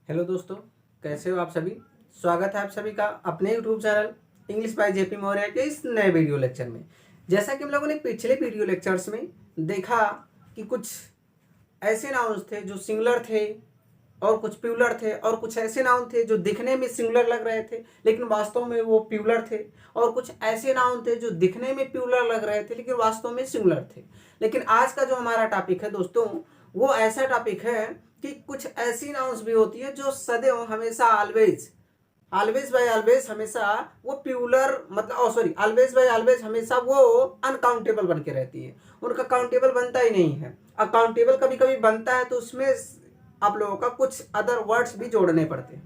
Hello दोस्तों, कैसे हो आप सभी। स्वागत है आप सभी का अपने YouTube channel English by JP Maurya के इस नए वीडियो लेक्चर में। जैसा कि हम लोगों ने पिछले वीडियो लेक्चर्स में देखा कि कुछ ऐसे नाउन्स थे जो सिंगुलर थे और कुछ प्यूलर थे, और कुछ ऐसे नाउन थे जो दिखने में सिंगुलर लग रहे थे लेकिन वास्तव में वो प्यूलर थे, और कुछ ऐसे नाउन थे जो दिखने में प्यूलर लग रहे थे लेकिन वास्तव में सिंगुलर थे। लेकिन आज का जो हमारा टॉपिक है दोस्तों, वो ऐसा टॉपिक है कि कुछ ऐसी नाउन्स भी होती है जो सदैव हमेशा ऑलवेज ऑलवेज बाय ऑलवेज हमेशा वो प्यूलर मतलब सॉरी ऑलवेज बाय ऑलवेज हमेशा वो अनकाउंटेबल बन के रहती है। उनका काउंटेबल बनता ही नहीं है। अकाउंटेबल कभी कभी बनता है तो उसमें आप लोगों का कुछ अदर वर्ड्स भी जोड़ने पड़ते हैं।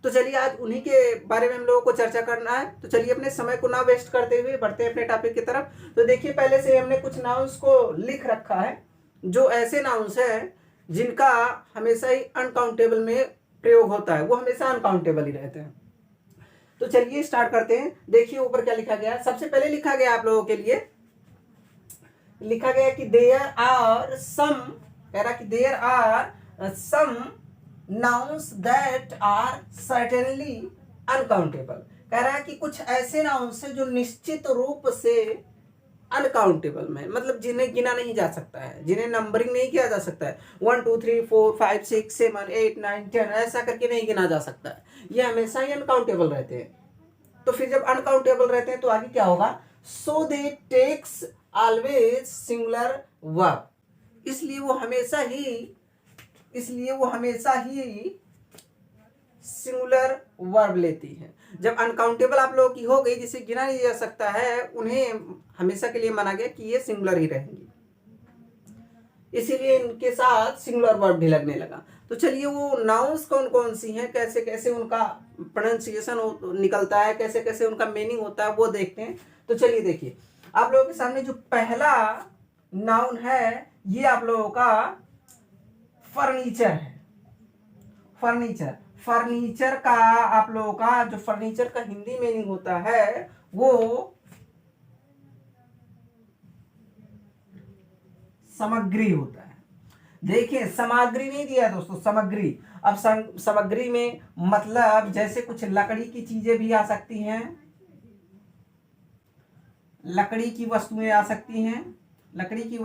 तो चलिए आज उन्हीं के बारे में हम लोगों को चर्चा करना है। तो चलिए अपने समय को ना वेस्ट करते हुए बढ़ते हैं अपने टॉपिक की तरफ। तो देखिए, पहले से हमने कुछ नाउन्स को लिख रखा है जो ऐसे नाउन्स हैं जिनका हमेशा ही अनकाउंटेबल में प्रयोग होता है, वो हमेशा अनकाउंटेबल ही रहते हैं। तो चलिए स्टार्ट करते हैं। देखिए ऊपर क्या लिखा गया। सबसे पहले लिखा गया आप लोगों के लिए, लिखा गया कि देयर आर सम, कह रहा कि there are some nouns that are certainly uncountable. कह रहा है कि कुछ ऐसे नाउन्स हैं जो निश्चित रूप से अनकाउंटेबल में, मतलब जिन्हें गिना नहीं जा सकता है, जिन्हें नंबरिंग नहीं किया जा सकता है। 1 2 3 4 5 6 7 8 9 10 ऐसा करके नहीं गिना जा सकता है। ये हमेशा ही अनकाउंटेबल रहते हैं। तो फिर जब अनकाउंटेबल रहते हैं तो आगे क्या होगा। सो दे टेक्स ऑलवेज सिंगुलर वर्ब। इसलिए वो हमेशा ही सिंगुलर वर्ब लेती है। जब अनकाउंटेबल आप लोगों की हो गई, जिसे गिना नहीं जा सकता है, उन्हें हमेशा के लिए माना गया कि ये सिंगुलर ही रहेंगी, इसीलिए इनके साथ सिंगुलर वर्ब भी लगने लगा। तो चलिए वो नाउन्स कौन कौन सी हैं, कैसे कैसे उनका प्रोनाउंसिएशन निकलता है, कैसे कैसे उनका मीनिंग होता है, वो देखते हैं। तो चलिए देखिए, आप लोगों के सामने जो पहला नाउन है ये आप लोगों का फर्नीचर है। फर्नीचर का आप लोगों का जो फर्नीचर का हिंदी मीनिंग होता है वो सामग्री होता है। देखिए सामग्री नहीं दिया दोस्तों, सामग्री। अब सामग्री में मतलब जैसे कुछ लकड़ी की चीजें भी आ सकती हैं, लकड़ी की वस्तुएं आ सकती हैं, लकड़ी की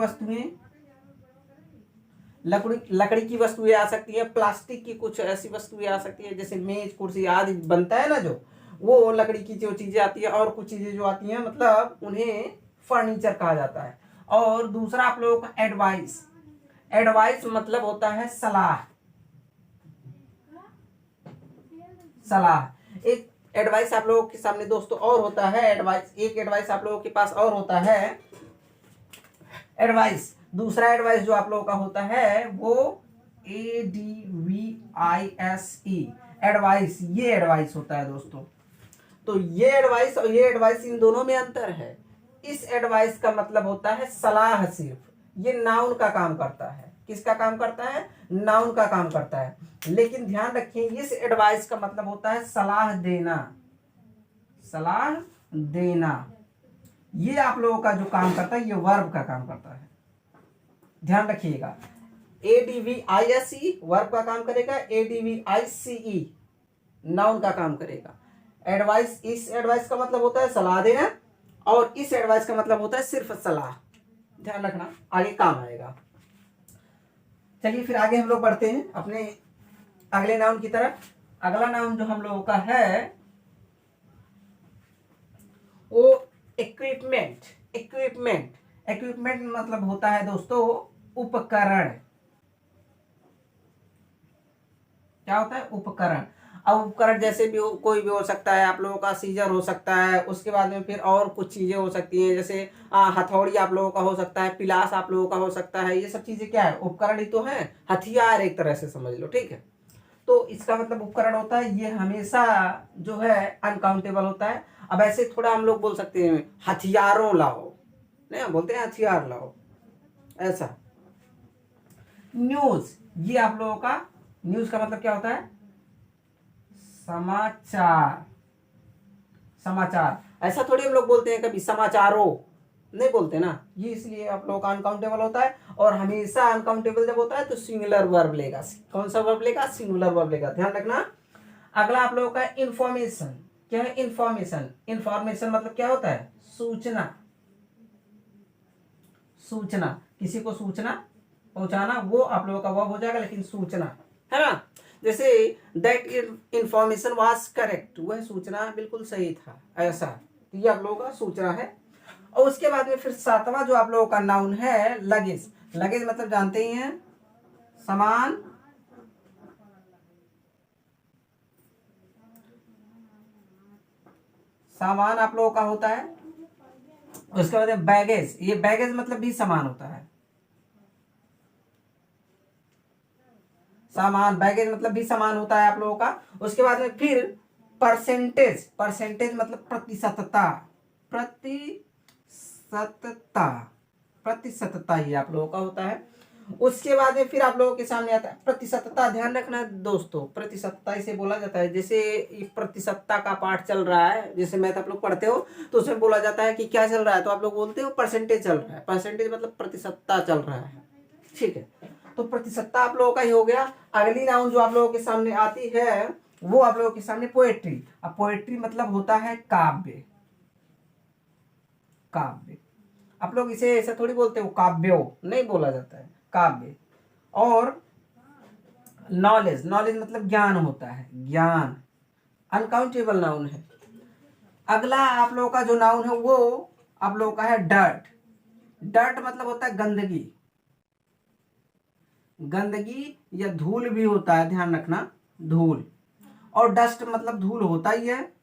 वस्तुएं आ सकती है, प्लास्टिक की कुछ ऐसी वस्तुएं आ सकती है जैसे मेज कुर्सी आदि बनता है ना, जो वो लकड़ी की जो चीजें आती है, और कुछ चीजें जो आती हैं मतलब उन्हें फर्नीचर कहा जाता है। और दूसरा आप लोगों का एडवाइस। एडवाइस मतलब होता है सलाह। एक एडवाइस आप लोगों के सामने दोस्तों और होता है एडवाइस, एक एडवाइस आप लोगों के पास और होता है एडवाइस। दूसरा एडवाइस जो आप लोगों का होता है वो ADVICE एडवाइस, ये एडवाइस होता है दोस्तों। तो ये एडवाइस और ये एडवाइस, इन दोनों में अंतर है। इस एडवाइस का मतलब होता है सलाह सिर्फ, ये नाउन का काम करता है। किसका काम करता है? नाउन का काम करता है। लेकिन ध्यान रखिए इस एडवाइस का मतलब होता है सलाह देना। सलाह देना ये आप लोगों का जो काम करता है ये वर्ब का काम करता है, ध्यान रखिएगा। ADVISE वर्ब का काम करेगा, ADVICE नाउन का काम करेगा। एडवाइस, इस एडवाइस का मतलब होता है सलाह देना, और इस एडवाइस का मतलब होता है सिर्फ सलाह। ध्यान रखना, आगे काम आएगा। चलिए फिर आगे हम लोग बढ़ते हैं अपने अगले नाउन की तरफ। अगला नाउन जो हम लोगों का है वो इक्विपमेंट। इक्विपमेंट मतलब होता है दोस्तों उपकरण। क्या होता है? उपकरण। अब उपकरण जैसे भी कोई भी हो सकता है, आप लोगों का सीजर हो सकता है, उसके बाद में फिर और कुछ चीजें हो सकती हैं, जैसे हथौड़ी आप लोगों का हो सकता है, पिलास आप लोगों का हो सकता है। ये सब चीजें क्या है? उपकरण ही तो है, हथियार एक तरह से समझ लो, ठीक है। तो इसका मतलब उपकरण होता है, ये हमेशा जो है अनकाउंटेबल होता है। अब ऐसे थोड़ा हम लोग बोल सकते हैं हथियारों लाओ, नहीं बोलते हैं हथियार लाओ, ऐसा। न्यूज, ये आप लोगों का न्यूज का मतलब क्या होता है? समाचार। ऐसा थोड़ी हम लोग बोलते हैं कभी समाचारों, नहीं बोलते ना, ये इसलिए आप लोगों का अनकाउंटेबल होता है। और हमेशा अनकाउंटेबल जब होता है तो सिंगुलर वर्ब लेगा। कौन सा वर्ब लेगा? सिंगुलर वर्ब लेगा, ध्यान रखना। अगला आप लोगों का इंफॉर्मेशन। क्या है इंफॉर्मेशन? इंफॉर्मेशन मतलब क्या होता है? सूचना। सूचना, किसी को सूचना पहुंचाना, वो आप लोगों का वर्ब हो जाएगा, लेकिन सूचना है ना। जैसे दैट इंफॉर्मेशन वाज करेक्ट, वह सूचना बिल्कुल सही था, ऐसा। तो ये आप लोगों का सूचना है। और उसके बाद में फिर सातवां जो आप लोगों का नाउन है लगेज। लगेज मतलब जानते ही हैं, सामान। सामान आप लोगों का होता है। उसके बाद बैगेज, ये बैगेज मतलब भी सामान होता है। सामान, बैगेज मतलब भी सामान होता है आप लोगों का। उसके बाद में फिर परसेंटेज। परसेंटेज मतलब प्रतिशतता। प्रतिशतता, प्रतिशतता ये आप लोगों का होता है। उसके बाद में फिर आप लोगों के सामने आता है प्रतिशतता। ध्यान रखना दोस्तों, प्रतिशतता इसे बोला जाता है। जैसे ये प्रतिशतता का पाठ चल रहा है, जैसे मैथ आप लोग पढ़ते हो तो उसमें बोला जाता है कि क्या चल रहा है, तो आप लोग बोलते हो परसेंटेज चल रहा है। परसेंटेज मतलब प्रतिशतता चल रहा है, ठीक है। तो प्रतिशतता आप लोगों का ही हो गया। अगली नाउन जो आप लोगों के सामने आती है वो आप लोगों के सामने पोएट्री। अब पोएट्री मतलब होता है काव्य। काव्य, आप लोग इसे ऐसा थोड़ी बोलते हो, काव्यो नहीं बोला जाता है, काव्य। और नॉलेज, नॉलेज मतलब ज्ञान होता है, ज्ञान। अनकाउंटेबल नाउन है। अगला आप लोगों का जो नाउन है वो आप लोगों का है डर्ट। डर्ट मतलब होता है गंदगी। गंदगी या धूल भी होता है, ध्यान रखना, धूल। और डस्ट मतलब धूल होता ही है।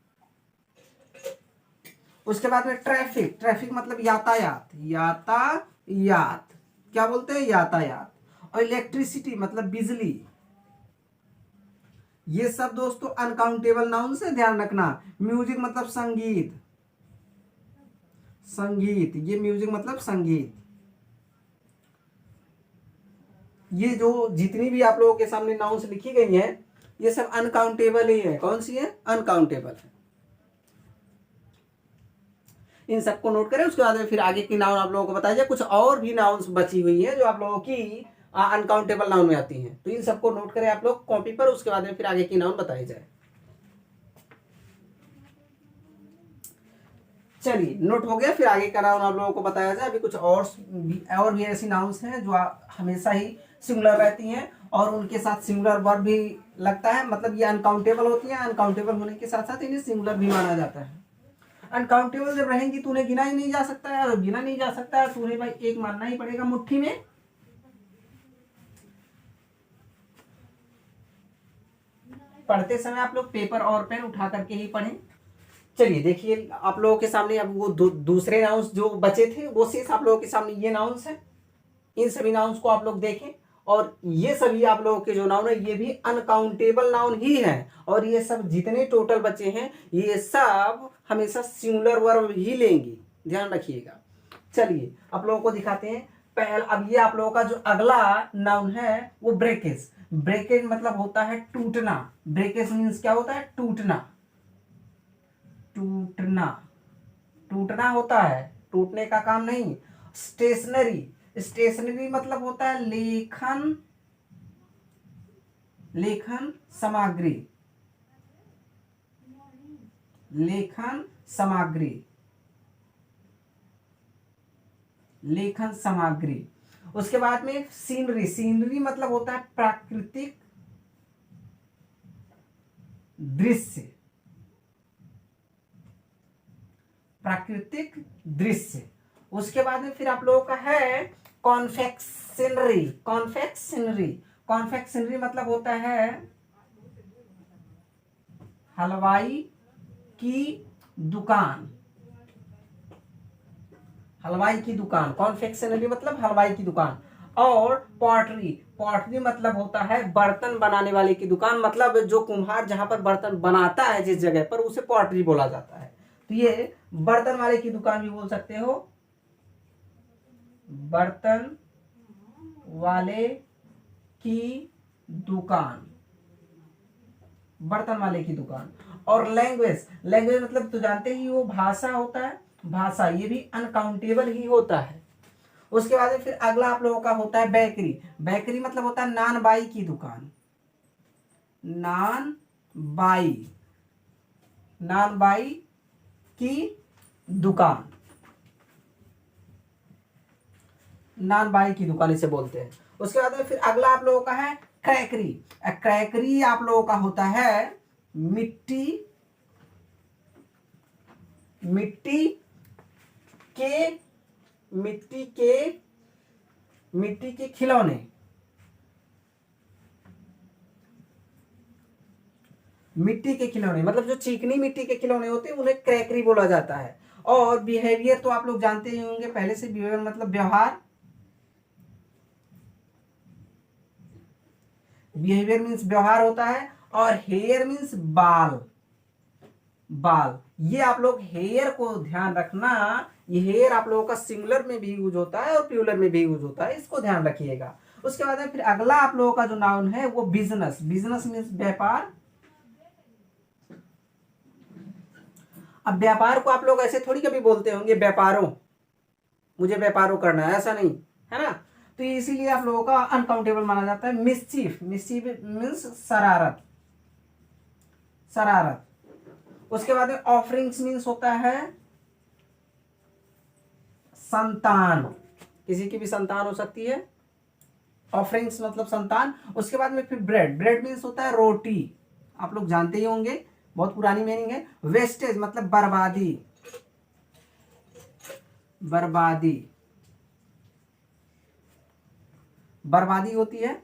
उसके बाद में ट्रैफिक। ट्रैफिक मतलब यातायात। यातायात, क्या बोलते हैं? यातायात। और इलेक्ट्रिसिटी मतलब बिजली। ये सब दोस्तों अनकाउंटेबल नाउन से, ध्यान रखना। म्यूजिक मतलब संगीत। संगीत, ये म्यूजिक मतलब संगीत। ये जो जितनी भी आप लोगों के सामने नाउन्स लिखी गई हैं ये सब अनकाउंटेबल ही है। कौन सी है? अनकाउंटेबल है। इन सबको नोट करें। उसके बाद में फिर आगे की नाउन आप लोगों को बताया जाए। कुछ और भी नाउन्स बची हुई है जो आप लोगों की अनकाउंटेबल नाउन में आती हैं, तो इन सबको नोट करें आप लोग कॉपी पर। उसके बाद में फिर आगे की नाउन बताई जाए। चलिए नोट हो गया, फिर आगे का नाउन आप लोगों को बताया जाए। अभी कुछ और भी ऐसी नाउन्स हैं जो हमेशा ही सिंगुलर रहती हैं और उनके साथ सिंगुलर वर्ब भी लगता है। मतलब ये अनकाउंटेबल होती है, अनकाउंटेबल होने के साथ साथ इन्हें सिंगुलर भी माना जाता है। अनकाउंटेबल जब रहेंगी तो उन्हें गिना ही नहीं जा सकता है, और गिना नहीं जा सकता है तो उन्हें भाई एक मानना ही पड़ेगा मुट्ठी में। पढ़ते समय आप लोग पेपर और पेन उठा करके ही पढ़ें। चलिए देखिए आप लोगों के सामने अब वो दूसरे नाउन्स जो बचे थे वो शेष आप लोगों के सामने ये नाउन्स हैं। इन सभी नाउन्स को आप लोग देखें। और ये सभी आप लोगों के जो नाउन है ये भी अनकाउंटेबल नाउन ही है। और ये सब जितने टोटल बचे हैं ये सब हमेशा सिंगुलर वर्ब ही लेंगी, ध्यान रखिएगा। चलिए आप लोगों को दिखाते हैं। पहले अब ये आप लोगों का जो अगला नाउन है वो ब्रेकेज। ब्रेकेज मतलब होता है टूटना। ब्रेकेज मीन्स क्या होता है? टूटना। टूटना, टूटना होता है, टूटने का काम नहीं। स्टेशनरी, स्टेशनरी मतलब होता है लेखन, लेखन सामग्री। लेखन सामग्री, लेखन सामग्री। उसके बाद में सीनरी। सीनरी मतलब होता है प्राकृतिक दृश्य। प्राकृतिक दृश्य। उसके बाद में फिर आप लोगों का है कॉन्फेक्शनरी। कॉन्फेक्शनरी, कॉन्फेक्शनरी मतलब होता है हलवाई की दुकान। हलवाई की दुकान, कॉन्फेक्शनरी मतलब हलवाई की दुकान। और पॉटरी, पॉटरी मतलब होता है बर्तन बनाने वाले की दुकान। मतलब जो कुम्हार जहां पर बर्तन बनाता है जिस जगह पर, उसे पॉटरी बोला जाता है। तो ये बर्तन वाले की दुकान भी बोल सकते हो, बर्तन वाले की दुकान, बर्तन वाले की दुकान। और लैंग्वेज, लैंग्वेज मतलब तो जानते ही वो भाषा होता है। भाषा, ये भी अनकाउंटेबल ही होता है। उसके बाद में फिर अगला आप लोगों का होता है बेकरी। बेकरी मतलब होता है नान बाई की दुकान, नान बाई, नान बाई की दुकान, नान बाई की दुकान इसे बोलते हैं। उसके बाद में फिर अगला आप लोगों का है क्रैकरी। क्रैकरी आप लोगों का होता है मिट्टी, मिट्टी के, मिट्टी के, मिट्टी के खिलौने, मिट्टी के खिलौने मतलब जो चिकनी मिट्टी के खिलौने होते हैं उन्हें क्रैकरी बोला जाता है। और बिहेवियर तो आप लोग जानते ही होंगे पहले से, बिहेवियर मतलब व्यवहार, बिहेवियर मीन्स व्यवहार होता है। और हेयर मीन्स बाल, बाल। ये आप लोग हेयर को ध्यान रखना, ये हेयर आप लोगों का सिंगुलर में भी यूज होता है और प्लूरल में भी यूज होता है, इसको ध्यान रखिएगा। उसके बाद में फिर अगला आप लोगों का जो नाउन है वो बिजनेस। बिजनेस मीन्स व्यापार। अब व्यापार को आप लोग ऐसे थोड़ी कभी बोलते होंगे व्यापारों, मुझे व्यापारों करना है, ऐसा नहीं है ना। तो इसीलिए आप लोगों का अनकाउंटेबल माना जाता है। मिस्चीफ, मिस्चीफ मीन्स शरारत, शरारत। उसके बाद में ऑफरिंग्स मीन्स होता है संतान, किसी की भी संतान हो सकती है, ऑफरिंग्स मतलब संतान। उसके बाद में फिर ब्रेड, ब्रेड मीन्स होता है रोटी, आप लोग जानते ही होंगे, बहुत पुरानी मीनिंग है। वेस्टेज मतलब बर्बादी, बर्बादी, बर्बादी होती है।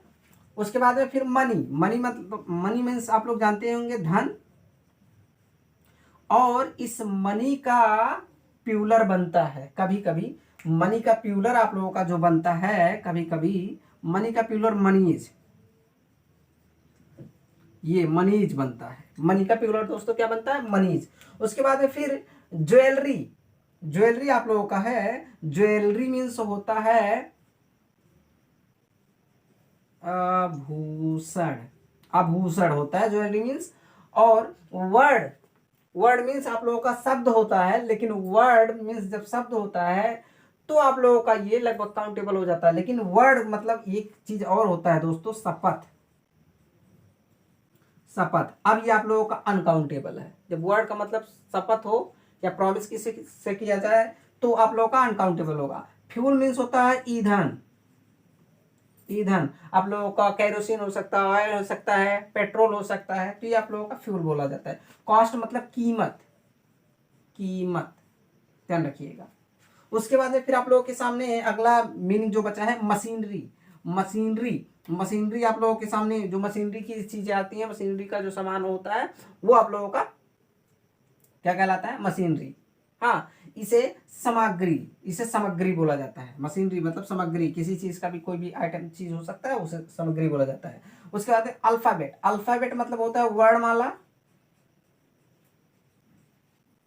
उसके बाद में फिर मनी, मनी मतलब, मनी मीन्स आप लोग जानते होंगे धन। और इस मनी का प्यूलर बनता है कभी कभी, मनी का प्यूलर आप लोगों का जो बनता है कभी कभी, मनी का प्यूलर मनीज, ये मनीज बनता है। मनी का प्यूलर दोस्तों क्या बनता है? मनीज। उसके बाद में फिर ज्वेलरी, ज्वेलरी आप लोगों का है, ज्वेलरी मीन्स होता है आभूषण, आभूषण होता है ज्वेलरी मीन्स। और वर्ड, वर्ड मीन्स आप लोगों का शब्द होता है, लेकिन वर्ड मीन्स जब शब्द होता है तो आप लोगों का ये लगभग काउंटेबल हो जाता है। लेकिन वर्ड मतलब एक चीज और होता है दोस्तों, शपथ, शपथ। अब ये आप लोगों का अनकाउंटेबल है। जब वर्ड का मतलब शपथ हो या प्रॉमिस किसी से किया जाए तो आप लोगों का अनकाउंटेबल होगा। फ्यूल मीन्स होता है ईंधन, ईंधन। आप लोगों का कैरोसिन हो सकता है, ऑयल हो सकता है, पेट्रोल हो सकता है, तो ये आप लोगों का फ्यूल बोला जाता है। कॉस्ट मतलब कीमत, कीमत, ध्यान रखिएगा। उसके बाद में फिर आप लोगों के सामने अगला मीनिंग जो बचा है मशीनरी। मशीनरी, मशीनरी आप लोगों के सामने जो मशीनरी की चीजें आती हैं, मशीनरी का जो सामान होता है वो आप लोगों का क्या कहलाता है? मशीनरी। हाँ, इसे सामग्री, इसे सामग्री बोला जाता है। मशीनरी मतलब सामग्री, किसी चीज का भी कोई भी आइटम चीज हो सकता है, उसे सामग्री बोला जाता है। उसके बाद अल्फाबेट, अल्फाबेट मतलब होता है वर्णमाला,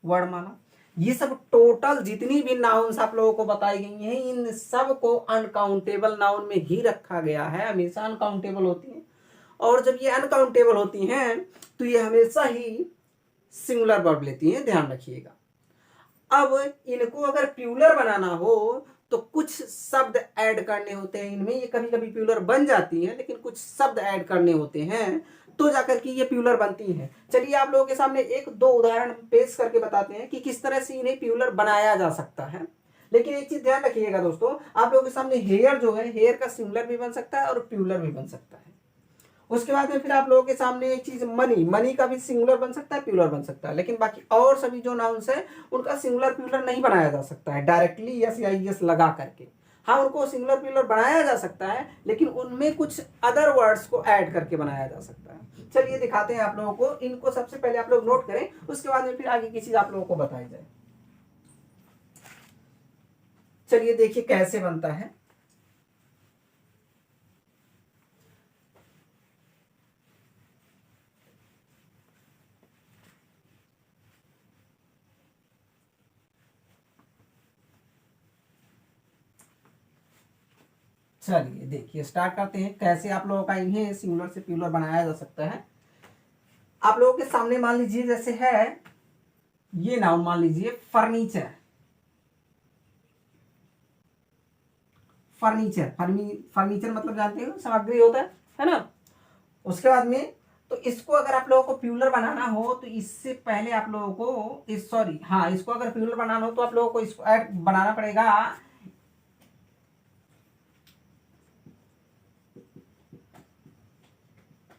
वर्णमाला। ये सब टोटल जितनी भी नाउन्स आप लोगों को बताई गई हैं, इन सब को अनकाउंटेबल नाउन में ही रखा गया है, हमेशा अनकाउंटेबल होती हैं। और जब ये अनकाउंटेबल होती हैं तो ये हमेशा ही सिंगुलर वर्ब लेती हैं, ध्यान रखिएगा। अब इनको अगर प्यूलर बनाना हो तो कुछ शब्द ऐड करने होते हैं इनमें। ये कभी कभी प्यूलर बन जाती है, लेकिन कुछ शब्द ऐड करने होते हैं तो जाकर के ये प्यूलर बनती है। चलिए आप लोगों के सामने एक दो उदाहरण पेश करके बताते हैं कि किस तरह से इन्हें प्यूलर बनाया जा सकता है। लेकिन एक चीज ध्यान रखिएगा दोस्तों, आप लोगों के सामने हेयर जो है, हेयर का सिंगुलर भी बन सकता है और प्यूलर भी बन सकता है। उसके बाद में फिर आप लोगों के सामने एक चीज मनी, मनी का भी सिंगुलर बन सकता है, प्लूरल बन सकता है। लेकिन बाकी और सभी जो नाउन्स है उनका सिंगुलर प्लूरल नहीं बनाया जा सकता है डायरेक्टली यस या यस लगा करके। हाँ, उनको सिंगुलर प्लूरल बनाया जा सकता है, लेकिन उनमें कुछ अदर वर्ड्स को ऐड करके बनाया जा सकता है। चलिए दिखाते हैं आप लोगों को। इनको सबसे पहले आप लोग नोट करें, उसके बाद में फिर आगे की चीज आप लोगों को बताई जाए। चलिए देखिए कैसे बनता है। चलिए देखिए स्टार्ट करते हैं कैसे आप लोगों का इन्हें सिंगुलर से प्लूरल बनाया जा सकता है। आप लोगों के सामने मान लीजिए जैसे है ये नाउन, मान लीजिए फर्नीचर, फर्नीचर, फर्नीचर मतलब जानते हो सामग्री होता है ना। उसके बाद में तो इसको अगर आप लोगों को प्यूलर बनाना हो तो इससे पहले आप लोगों को इसको अगर प्यूलर बनाना हो तो आप लोगों को इसको ऐड बनाना पड़ेगा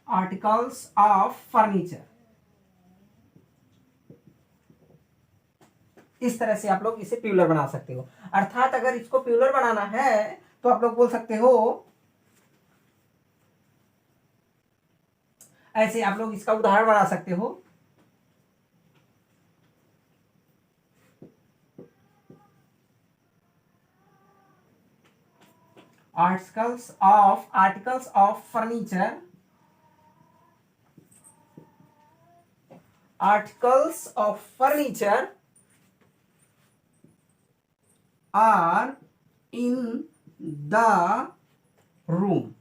आर्टिकल्स ऑफ फर्नीचर। इस तरह से आप लोग इसे प्यूलर बना सकते हो। अर्थात अगर इसको प्यूलर बनाना है तो आप लोग बोल सकते हो ऐसे, आप लोग इसका उदाहरण बना सकते हो। Articles of furniture, articles of furniture are in the room.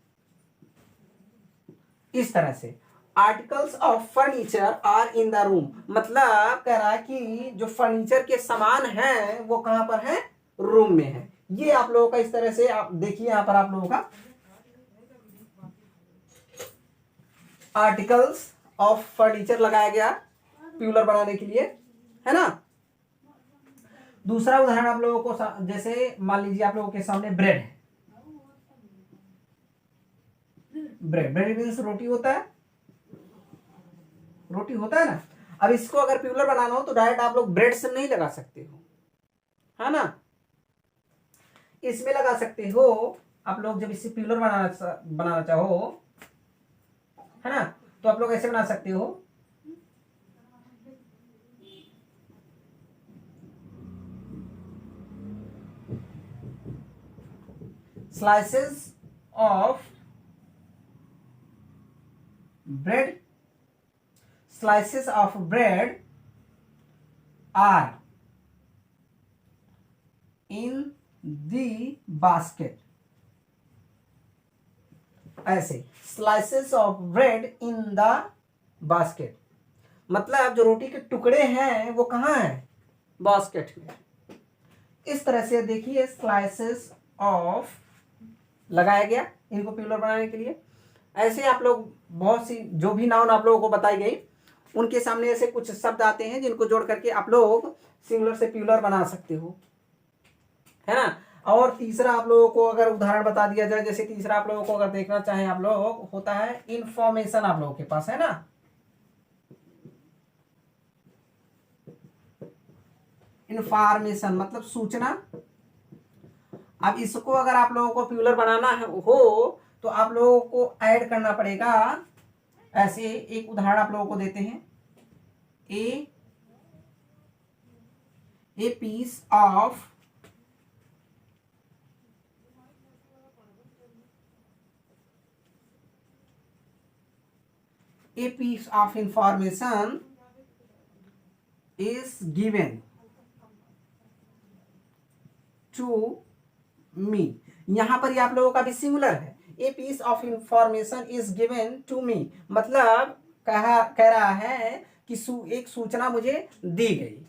इस तरह से articles of furniture are in the room मतलब कह रहा है कि जो फर्नीचर के सामान हैं वो कहां पर है, रूम में है। ये आप लोगों का इस तरह से आप देखिए यहां पर आप लोगों का आर्टिकल्स ऑफ फर्नीचर लगाया गया प्यूलर बनाने के लिए, है ना। दूसरा उदाहरण आप लोगों को जैसे मान लीजिए आप लोगों के सामने ब्रेड है। ब्रेड मीन्स रोटी होता है, रोटी होता है ना। अब इसको अगर प्यूलर बनाना हो तो डायरेक्ट आप लोग ब्रेड से नहीं लगा सकते हो, है ना। इसमें लगा सकते हो आप लोग जब इसे प्यूलर बनाना चाहो, है ना, तो आप लोग ऐसे बना सकते हो। Slices of bread, slices of bread are in the basket। ऐसे slices of bread in the basket मतलब जो रोटी के टुकड़े हैं वो कहाँ हैं, बास्केट में। इस तरह से देखिए स्लाइसेस ऑफ लगाया गया इनको प्यूलर बनाने के लिए। ऐसे आप लोग बहुत सी जो भी नाउन आप लोगों को बताई गई उनके सामने ऐसे कुछ शब्द आते हैं जिनको जोड़ करके आप लोग सिंगुलर से प्यूलर बना सकते हो, है ना। और तीसरा आप लोगों को अगर उदाहरण बता दिया जाए, जैसे तीसरा आप लोगों को अगर देखना चाहें आप लोग, होता है इंफॉर्मेशन आप लोगों के पास, है ना। इंफॉर्मेशन मतलब सूचना। अब इसको अगर आप लोगों को प्यूलर बनाना हो तो आप लोगों को ऐड करना पड़ेगा। ऐसे एक उदाहरण आप लोगों को देते हैं, a piece of information is given to me. यहां पर ये आप लोगों का भी सिंगुलर है। A piece of information is given to me मतलब कह रहा है कि एक सूचना मुझे दी गई।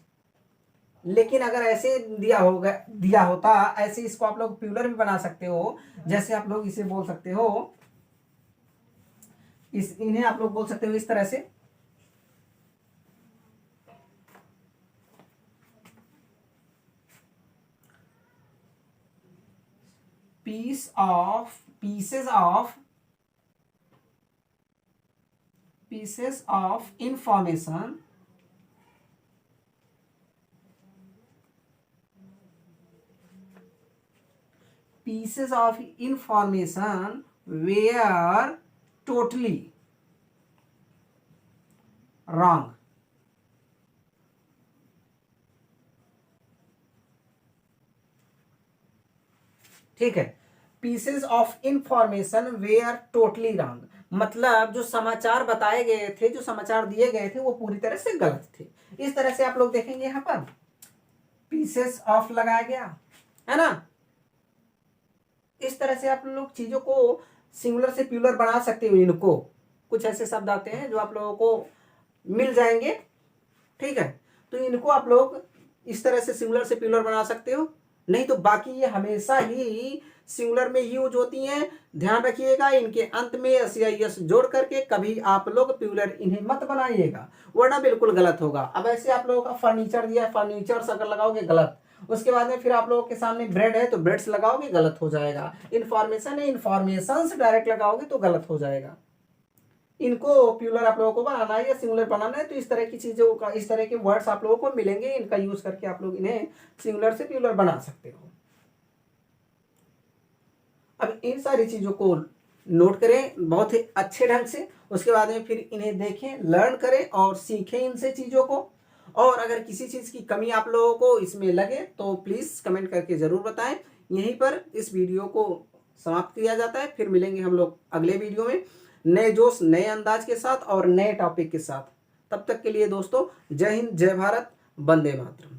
लेकिन अगर ऐसे दिया होता ऐसे इसको आप लोग प्यूलर भी बना सकते हो। जैसे आप लोग इसे बोल सकते हो, इन्हें आप लोग बोल सकते हो इस तरह से, pieces of information were totally wrong। ठीक है, pieces of information were totally wrong मतलब जो समाचार बताए गए थे, जो समाचार दिए गए थे वो पूरी तरह से गलत थे। इस तरह से आप लोग देखेंगे यहां पर पीसेस ऑफ लगाया गया, है ना। इस तरह से आप लोग चीजों को सिंगुलर से प्यूलर बना सकते हो। इनको कुछ ऐसे शब्द आते हैं जो आप लोगों को मिल जाएंगे, ठीक है। तो इनको आप लोग इस तरह से सिंगुलर से प्यूलर बना सकते हो, नहीं तो बाकी ये हमेशा ही सिंगुलर में यूज होती हैं। ध्यान रखिएगा, इनके अंत में एस या यस जोड़ करके कभी आप लोग प्लूरल इन्हें मत बनाइएगा, वरना बिल्कुल गलत होगा। अब ऐसे आप लोगों का फर्नीचर दिया है, फर्नीचर्स अगर लगाओगे गलत। उसके बाद में फिर आप लोगों के सामने ब्रेड है तो ब्रेड्स लगाओगे गलत हो जाएगा। इंफॉर्मेशन है, इंफॉर्मेशंस डायरेक्ट लगाओगे तो गलत हो जाएगा। इनको प्लूरल आप लोगों को बनाना है या सिंगुलर बनाना है तो इस तरह की चीजों का, इस तरह के वर्ड्स आप लोगों को मिलेंगे, इनका यूज करके आप लोग इन्हें सिंगुलर से प्लूरल बना सकते हो। अब इन सारी चीजों को नोट करें बहुत ही अच्छे ढंग से, उसके बाद में फिर इन्हें देखें, लर्न करें और सीखें इनसे चीजों को। और अगर किसी चीज की कमी आप लोगों को इसमें लगे तो प्लीज कमेंट करके जरूर बताएं। यहीं पर इस वीडियो को समाप्त किया जाता है, फिर मिलेंगे हम लोग अगले वीडियो में नए जोश, नए अंदाज के साथ और नए टॉपिक के साथ। तब तक के लिए दोस्तों, जय हिंद, जय भारत, वंदे मातरम।